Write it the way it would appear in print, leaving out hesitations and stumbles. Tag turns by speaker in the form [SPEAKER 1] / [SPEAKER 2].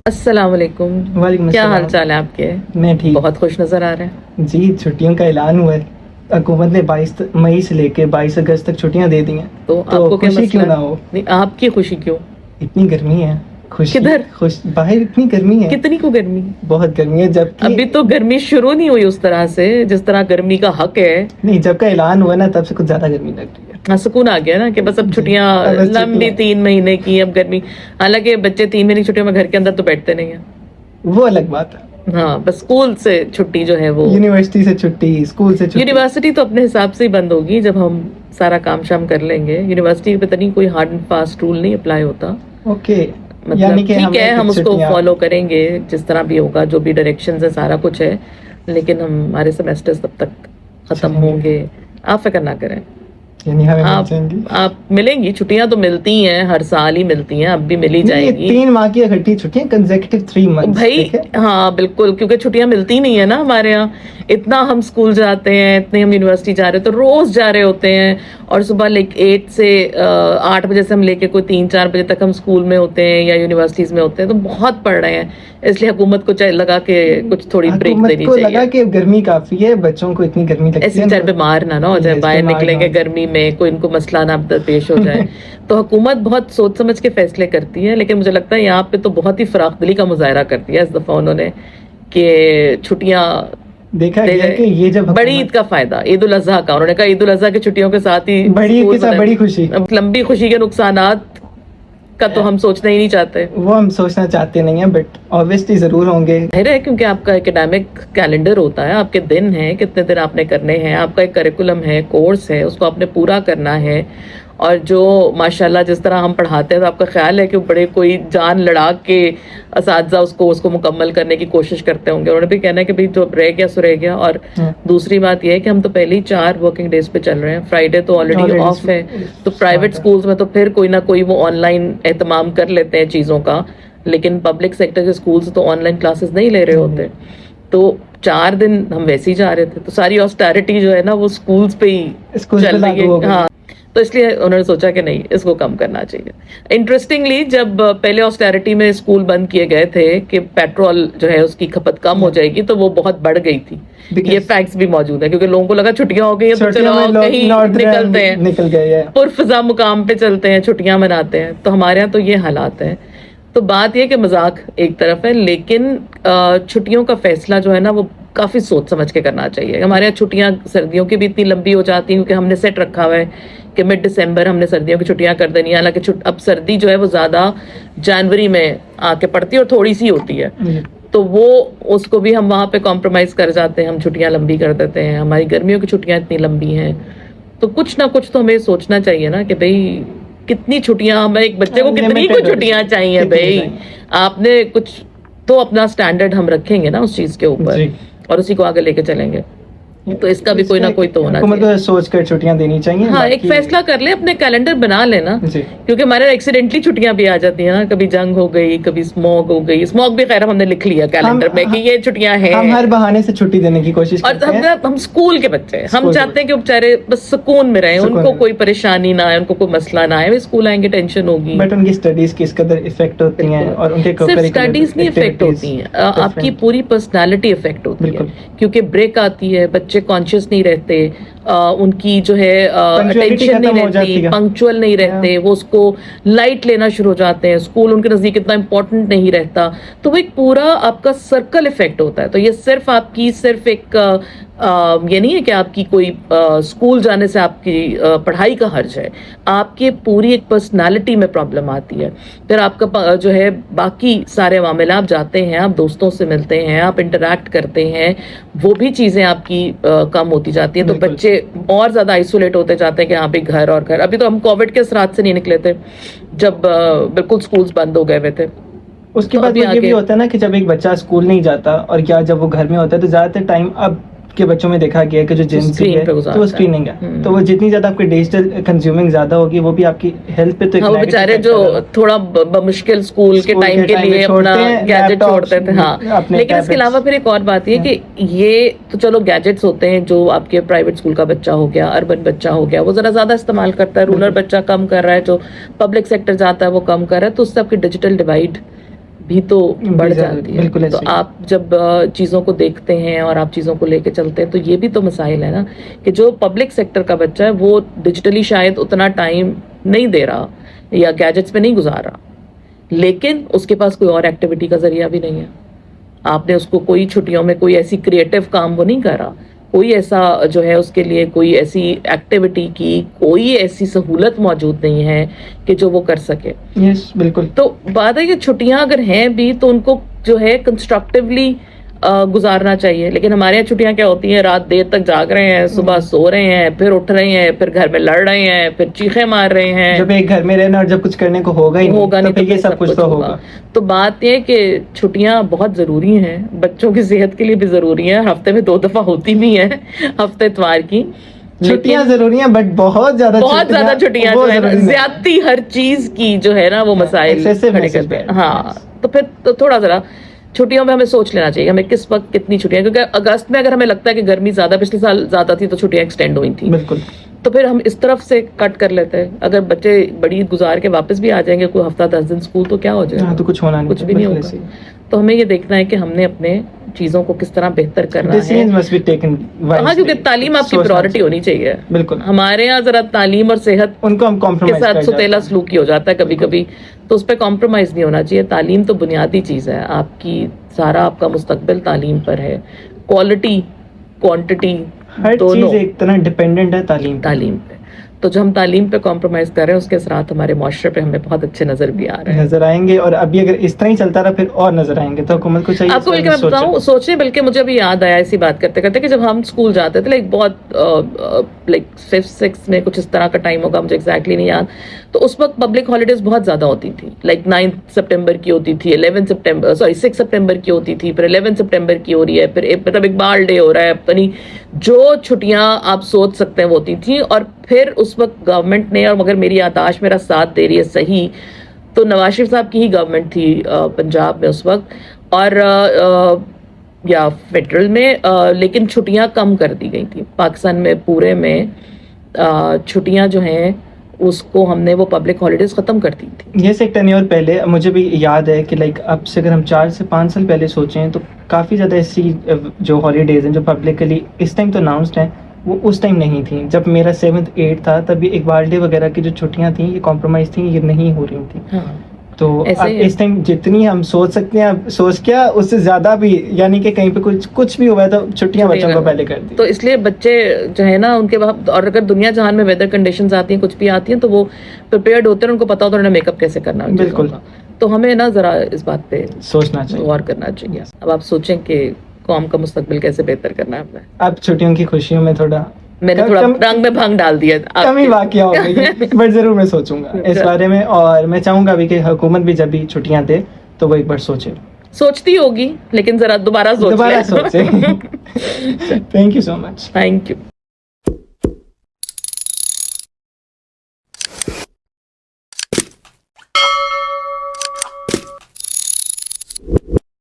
[SPEAKER 1] السلام علیکم.
[SPEAKER 2] وعلیکم
[SPEAKER 1] کیا
[SPEAKER 2] السلام.
[SPEAKER 1] حال چال ہے آپ کے؟
[SPEAKER 2] میں ٹھیک.
[SPEAKER 1] بہت خوش نظر آ رہے ہیں.
[SPEAKER 2] جی چھٹیوں کا اعلان ہوا ہے. حکومت نے 22 مئی سے لے کے 22 اگست تک چھٹیاں دے دی ہیں.
[SPEAKER 1] تو آپ کو کیا
[SPEAKER 2] خوشی کیوں
[SPEAKER 1] مسئلہ
[SPEAKER 2] نہ ہو؟
[SPEAKER 1] نہیں، آپ کی خوشی کیوں؟
[SPEAKER 2] اتنی گرمی ہے.
[SPEAKER 1] کدھر؟
[SPEAKER 2] باہر اتنی گرمی ہے.
[SPEAKER 1] کتنی کو گرمی؟
[SPEAKER 2] بہت گرمی ہے. جبکہ
[SPEAKER 1] ابھی تو گرمی شروع نہیں ہوئی اس طرح سے جس طرح گرمی کا حق ہے.
[SPEAKER 2] نہیں، جب کا اعلان ہوا نا تب سے کچھ زیادہ گرمی لگ رہی ہے.
[SPEAKER 1] ہاں، سکون آ گیا نا کہ بس اب چھٹیاں لمبی 3 مہینے کی اب گرمی. حالانکہ بچے 3 مہینے کی چھٹیوں میں گھر کے اندر تو بیٹھتے نہیں ہیں.
[SPEAKER 2] وہ الگ بات ہے.
[SPEAKER 1] ہاں، بس اسکول سے چھٹی جو ہے وہ
[SPEAKER 2] یونیورسٹی سے چھٹی، اسکول سے چھٹی.
[SPEAKER 1] یونیورسٹی تو اپنے حساب سے ہی بند ہوگی جب ہم سارا کام شام کر لیں گے. یونیورسٹی پہ نہیں کوئی ہارڈ اینڈ فاسٹ رول نہیں اپلائی ہوتا.
[SPEAKER 2] اوکے،
[SPEAKER 1] مطلب ٹھیک ہے ہم اس کو فالو کریں گے جس طرح بھی ہوگا، جو بھی ڈائریکشنز ہے سارا کچھ ہے، لیکن ہمارے سیمیسٹر تب تک ختم ہوں گے. آپ فکر نہ کریں. آپ ملیں گی، چھٹیاں تو ملتی ہیں، ہر سال ہی ملتی ہیں، اب بھی مل ہی جائے گی.
[SPEAKER 2] 3 ماہ کی اکٹھی چھٹیاں، کنزیکٹیو 3 months
[SPEAKER 1] بھائی ہاں بالکل، کیونکہ چھٹیاں ملتی نہیں ہے نا ہمارے یہاں. اتنا ہم اسکول جاتے ہیں، اتنے ہم یونیورسٹی جا رہے ہیں، تو روز جا رہے ہوتے ہیں. اور صبح 8 سے 8 بجے سے ہم لے کے کوئی 3-4 بجے تک ہم اسکول میں ہوتے ہیں یا یونیورسٹیز میں ہوتے ہیں، تو بہت پڑھ رہے ہیں. اس لیے حکومت کو لگا کہ کچھ تھوڑی بریک دینی چاہیے.
[SPEAKER 2] لگا کہ گرمی کافی ہے، بچوں کو اتنی گرمی لگتی ہے،
[SPEAKER 1] ایسے بیچارے بیمار نہ ہو جائے، باہر نکلیں گے گرمی میں، کوئی ان کو مسئلہ نہ پیش ہو جائے. تو حکومت بہت سوچ سمجھ کے فیصلے کرتی ہے، لیکن مجھے لگتا ہے یہاں پہ تو بہت ہی فراخ دلی کا مظاہرہ کرتی ہے اس دفعہ انہوں نے کہ چھٹیاں
[SPEAKER 2] دیکھا گیا کہ یہ جب
[SPEAKER 1] بڑی عید کا فائدہ، عید الاضحیٰ کا، انہوں نے کہا عید الاضحیٰ کی چھٹیوں کے ساتھ ہی
[SPEAKER 2] بڑی عید کے ساتھ بڑی خوشی.
[SPEAKER 1] لمبی خوشی کے نقصانات کا تو ہم سوچنا ہی نہیں چاہتے.
[SPEAKER 2] وہ ہم سوچنا چاہتے نہیں ہیں، بٹ obviously ضرور ہوں گے.
[SPEAKER 1] ظاہر ہے کیونکہ آپ کا اکیڈیمک کیلنڈر ہوتا ہے، آپ کے دن ہیں، کتنے دن آپ نے کرنے ہیں، آپ کا ایک کریکولم ہے، کورس ہے، اس کو آپ نے پورا کرنا ہے. اور جو ماشاءاللہ جس طرح ہم پڑھاتے ہیں تو آپ کا خیال ہے کہ بڑے کوئی جان لڑا کے اساتذہ اس کو مکمل کرنے کی کوشش کرتے ہوں گے. انہوں نے بھی کہنا ہے کہ بھائی جو رہ گیا سو رہ گیا. اور دوسری بات یہ ہے کہ ہم تو پہلے ہی 4 ورکنگ ڈیز پہ چل رہے ہیں، فرائیڈے تو آلریڈی آف ہے. تو پرائیویٹ سکولز میں تو پھر کوئی نہ کوئی وہ آن لائن اہتمام کر لیتے ہیں چیزوں کا، لیکن پبلک سیکٹر کے سکولز تو آن لائن کلاسز نہیں لے رہے ہوتے. تو 4 دن ہم ویسے ہی جا رہے تھے، تو ساری آسٹیرٹی جو ہے نا وہ سکولز پہ ہی چل رہی ہے. ہاں، تو اس لیے انہوں نے سوچا کہ نہیں، اس کو کم کرنا چاہیے. انٹرسٹنگلی جب پہلے آسٹیرٹی میں اسکول بند کیے گئے تھے کہ پیٹرول جو ہے اس کی کھپت کم ہو جائے گی، تو وہ بہت بڑھ گئی تھی. یہ فیکٹس بھی موجود ہیں کیونکہ لوگوں کو لگا چھٹیاں ہو گئی ہیں تو چلو کہیں نکلتے ہیں،
[SPEAKER 2] نکل گئے،
[SPEAKER 1] پرفضا مقام پہ چلتے ہیں، چھٹیاں مناتے ہیں. تو ہمارے یہاں تو یہ حالات ہیں. تو بات یہ کہ مذاق ایک طرف ہے، لیکن چھٹیوں کا فیصلہ جو ہے نا وہ کافی سوچ سمجھ کے کرنا چاہیے. ہمارے یہاں چھٹیاں سردیوں کی بھی اتنی لمبی ہو جاتی ہیں کیونکہ ہم نے سیٹ رکھا ہوا ہے کہ مڈ دسمبر ہم نے سردیوں کی چھٹیاں کر دینی ہے. حالانکہ اب سردی جو ہے وہ زیادہ جنوری میں آ کے پڑتی ہے اور تھوڑی سی ہوتی ہے، تو وہ اس کو بھی ہم وہاں پہ کمپرومائز کر جاتے ہیں، ہم چھٹیاں لمبی کر دیتے ہیں. ہماری گرمیوں کی چھٹیاں اتنی لمبی ہیں، تو کچھ نہ کچھ تو ہمیں سوچنا چاہیے نا کہ بھئی کتنی چھٹیاں، ہمیں ایک بچے کو کتنی کو چھٹیاں چاہیے. بھئی آپ نے کچھ تو اپنا سٹینڈرڈ ہم رکھیں گے نا اس چیز کے اوپر، اور اسی کو آگے لے کے چلیں گے. تو اس کا بھی کوئی نہ کوئی تو ہونا چاہیے.
[SPEAKER 2] سوچ کر چھٹیاں دینی چاہیے.
[SPEAKER 1] ہاں، ایک فیصلہ کر لیں، اپنے کیلنڈر بنا لینا، کیونکہ ہمارے ایکسیڈنٹلی چھٹیاں بھی آ جاتی ہیں نا. کبھی جنگ ہو گئی، کبھی اسموگ ہو گئی. اسموگ بھی خیر ہم نے لکھ لیا کیلنڈر میں کہ یہ چھٹیاں ہیں،
[SPEAKER 2] ہم ہر بہانے سے چھٹی دینے کی کوشش کرتے ہیں.
[SPEAKER 1] اور ہم اسکول کے بچے ہیں، ہم چاہتے ہیں کہ بیچارے بس سکون میں رہیں، ان کو کوئی پریشانی نہ آئے، ان کو کوئی مسئلہ نہ آئے. اسکول آئیں گے ٹینشن ہوگی،
[SPEAKER 2] بٹ ان کی اسٹڈیز کس قدر افیکٹ ہوتی ہیں، اور ان کے
[SPEAKER 1] صرف اسٹڈیز نہیں افیکٹ ہوتی ہیں، آپ کی پوری پرسنالٹی افیکٹ ہوتی ہے. کیونکہ بریک آتی ہے، بچے کانشیس نہیں رہتے، ان کی جو ہے اٹینشن نہیں رہتی، پنکچوئل نہیں رہتے، وہ اس کو لائٹ لینا شروع ہو جاتے ہیں، اسکول ان کے نزدیک اتنا امپورٹنٹ نہیں رہتا. تو وہ ایک پورا آپ کا سرکل افیکٹ ہوتا ہے. تو یہ صرف آپ کی ایک یہ نہیں ہے کہ آپ کی کوئی اسکول جانے سے آپ کی پڑھائی کا حرج ہے، آپ کے پوری ایک پرسنالٹی میں پرابلم آتی ہے. پھر آپ کا جو ہے باقی سارے معاملات، آپ جاتے ہیں، آپ دوستوں سے ملتے ہیں، آپ انٹریکٹ کرتے ہیں، وہ بھی چیزیں آپ کی کم ہوتی جاتی ہیں. تو بچے اور زیادہ آئسولیٹ ہوتے جاتے ہیں کہ ہاں بھائی گھر اور گھر. ابھی تو ہم کووڈ کے اثرات سے نہیں نکلے تھے جب بالکل اسکولز بند ہو گئے ہوئے تھے.
[SPEAKER 2] اس کے بعد یہ بھی ہوتا ہے نا کہ جب ایک بچہ اسکول نہیں جاتا اور کیا جب وہ گھر میں ہوتا ہے تو زیادہ تر ٹائم اب کے بچوں میں دیکھا گیا کہ جو جنسی ہے تو وہ اسکریننگ ہے. تو وہ جتنی زیادہ آپ کی ڈیجیٹل کنزیومنگ زیادہ ہوگی، وہ بھی آپ کی ہیلتھ پہ تو
[SPEAKER 1] وہ بیچارے جو تھوڑا بمشکل اسکول کے ٹائم کے لیے اپنا گیجٹ چھوڑتے تھے. ہاں، لیکن اس کے علاوہ پھر ایک اور بات یہ کہ یہ تو چلو گیجٹس ہوتے ہیں جو آپ کے پرائیویٹ اسکول کا بچہ ہو گیا، اربن بچہ ہو گیا، وہ ذرا زیادہ استعمال کرتا ہے. رورل بچہ کم کر رہا ہے، جو پبلک سیکٹر جاتا ہے وہ کم کر رہا ہے. تو اس سے آپ کی ڈیجیٹل ڈیوائڈ بھی تو بڑھ جاتی ہے. تو آپ جب چیزوں کو دیکھتے ہیں اور آپ چیزوں کو لے کے چلتے ہیں تو یہ بھی تو مسائل ہے نا کہ جو پبلک سیکٹر کا بچہ ہے وہ ڈیجیٹلی شاید اتنا ٹائم نہیں دے رہا یا گیجٹس پہ نہیں گزار رہا, لیکن اس کے پاس کوئی اور ایکٹیویٹی کا ذریعہ بھی نہیں ہے. آپ نے اس کو کوئی چھٹیوں میں کوئی ایسی کریٹو کام وہ نہیں کرا, کوئی ایسا جو ہے اس کے لیے کوئی ایسی ایکٹیویٹی کی کوئی ایسی سہولت موجود نہیں ہے کہ جو وہ کر سکے.
[SPEAKER 2] یس بالکل.
[SPEAKER 1] تو بات ہے کہ چھٹیاں اگر ہیں بھی تو ان کو جو ہے کنسٹرکٹیولی گزارنا چاہیے, لیکن ہمارے یہاں چھٹیاں کیا ہوتی ہیں, رات دیر تک جاگ رہے ہیں, صبح سو رہے ہیں, پھر اٹھ رہے ہیں, پھر گھر میں لڑ رہے ہیں, پھر چیخیں مار رہے ہیں.
[SPEAKER 2] جب ایک گھر میں رہنا اور جب کچھ کرنے کو ہوگا نہیں تو یہ سب کچھ تو ہوگا.
[SPEAKER 1] تو بات یہ کہ چھٹیاں بہت ضروری ہیں, بچوں کی صحت کے لیے بھی ضروری ہیں, ہفتے میں 2 دفعہ ہوتی بھی ہیں, ہفتے اتوار کی
[SPEAKER 2] چھٹیاں ضروری ہیں, بٹ بہت زیادہ
[SPEAKER 1] چھٹیاں جو ہے نا زیادتی ہر چیز کی جو ہے نا وہ مسائل کھڑے کرتے ہیں. ہاں تو پھر تھوڑا ذرا چھٹیوں میں ہمیں سوچ لینا چاہیے ہمیں کس وقت کتنی چھٹیاں, کیونکہ اگست میں اگر ہمیں لگتا ہے کہ گرمی زیادہ پچھلے سال زیادہ تھی تو چھٹیاں ایکسٹینڈ ہوئی تھی,
[SPEAKER 2] بالکل,
[SPEAKER 1] تو پھر ہم اس طرف سے کٹ کر لیتے ہیں. اگر بچے بڑی گزار کے واپس بھی آ جائیں گے کوئی ہفتہ 10 دن اسکول تو کیا ہو جائے گا,
[SPEAKER 2] تو کچھ ہونا نہیں,
[SPEAKER 1] کچھ بھی نہیں ہوگا. تو ہمیں یہ دیکھنا ہے کہ ہم نے اپنے چیزوں کو کس طرح بہتر کرنا ہے. ہاں کیونکہ تعلیم آپ کی پرائورٹی ہونی چاہیے.
[SPEAKER 2] بالکل.
[SPEAKER 1] ہمارے یہاں ذرا تعلیم اور صحت
[SPEAKER 2] ان کو ہم
[SPEAKER 1] کے ساتھ ستیلا سلوکی ہو جاتا ہے کبھی کبھی, تو اس پہ کمپرومائز نہیں ہونا چاہیے. تعلیم تو بنیادی چیز ہے, آپ کی سارا آپ کا مستقبل تعلیم پر ہے. کوالٹی کوانٹٹی
[SPEAKER 2] ہر چیز ایک طرح ڈیپینڈنٹ ہے تعلیم
[SPEAKER 1] پہ. تو جو ہم تعلیم پہ کمپرومائز کر رہے ہیں اس کے اثرات ہمارے معاشرے پہ ہمیں بہت اچھے نظر بھی آ رہے ہیں,
[SPEAKER 2] نظر آئیں گے. اور ابھی اگر اس طرح ہی چلتا رہا پھر اور نظر آئیں گے. تو حکومت کو چاہیے
[SPEAKER 1] آپ کو بلکہ میں بتاؤں سوچیں, بلکہ مجھے ابھی یاد آیا اسی بات کرتے کرتے کہ جب ہم اسکول جاتے تھے لائک بہت لائک 5th-6th میں کچھ اس طرح کا ٹائم ہوگا, مجھے ایگزیکٹلی نہیں یاد, تو اس وقت پبلک ہالیڈیز بہت زیادہ ہوتی تھی. لائک 9 سپٹمبر کی ہوتی تھی, 6 سپٹمبر کی ہوتی تھی, پھر 11 سپٹمبر کی ہو رہی ہے, پھر مطلب اقبال ڈے ہو رہا ہے, پتہ نہیں جو چھٹیاں آپ سوچ سکتے ہیں وہ ہوتی تھیں. اور پھر اس وقت گورنمنٹ نے, اور مگر میری یادداشت میرا ساتھ دے رہی ہے صحیح, تو نواز شریف صاحب کی ہی گورنمنٹ تھی پنجاب میں اس وقت, اور یا فیڈرل میں, لیکن چھٹیاں کم کر دی گئی تھیں پاکستان میں پورے میں. چھٹیاں جو ہیں اس کو ہم نے وہ پبلک ہالیڈیز ختم کر دی تھی.
[SPEAKER 2] یہ سے ایک ٹینیور پہلے مجھے بھی یاد ہے کہ لائک اب سے اگر ہم 4 سے 5 سال پہلے سوچیں تو کافی زیادہ ایسی جو ہالیڈیز ہیں جو پبلکلی اس ٹائم تو اناؤنسڈ ہیں وہ اس ٹائم نہیں تھیں. جب میرا 7th 8th تھا تب بھی اقبال ڈے وغیرہ کی جو چھٹیاں تھیں یہ کمپرومائز تھیں, یہ نہیں ہو رہی تھیں. تو اب اس ٹائم جتنی ہم سوچ سکتے ہیں سوچ کیا اس سے زیادہ بھی, یعنی کہ کہیں پہ کچھ بھی ہوا ہے تو چھٹیاں بچوں کو پہلے کر دی.
[SPEAKER 1] تو اس لیے بچے جو ہے نا ان کے وقت, اور اگر دنیا جہان میں ویدر کنڈیشنز آتی ہیں کچھ بھی آتی ہیں تو وہ پریپیئرڈ ہوتے ہیں, ان کو پتا ہوتا ہے انہیں میک اپ کیسے کرنا ہے.
[SPEAKER 2] بالکل.
[SPEAKER 1] تو ہمیں نا ذرا اس بات پہ
[SPEAKER 2] سوچنا چاہیے,
[SPEAKER 1] غور کرنا چاہیے. اب آپ سوچیں کہ قوم کا مستقبل کیسے بہتر کرنا ہے ہمیں.
[SPEAKER 2] اب چھٹیوں کی خوشیوں میں
[SPEAKER 1] میں نے تھوڑا رنگ میں بھنگ ڈال دیا,
[SPEAKER 2] کمی واقعہ ہو گئی, بٹ ضرور میں سوچوں گا اس بارے میں. اور میں چاہوں گا ابھی کہ حکومت بھی جب بھی چھٹیاں دے تو وہ ایک بار سوچتی
[SPEAKER 1] ہوگی, لیکن ذرا دوبارہ سوچے.
[SPEAKER 2] Thank you so much.
[SPEAKER 1] Thank you.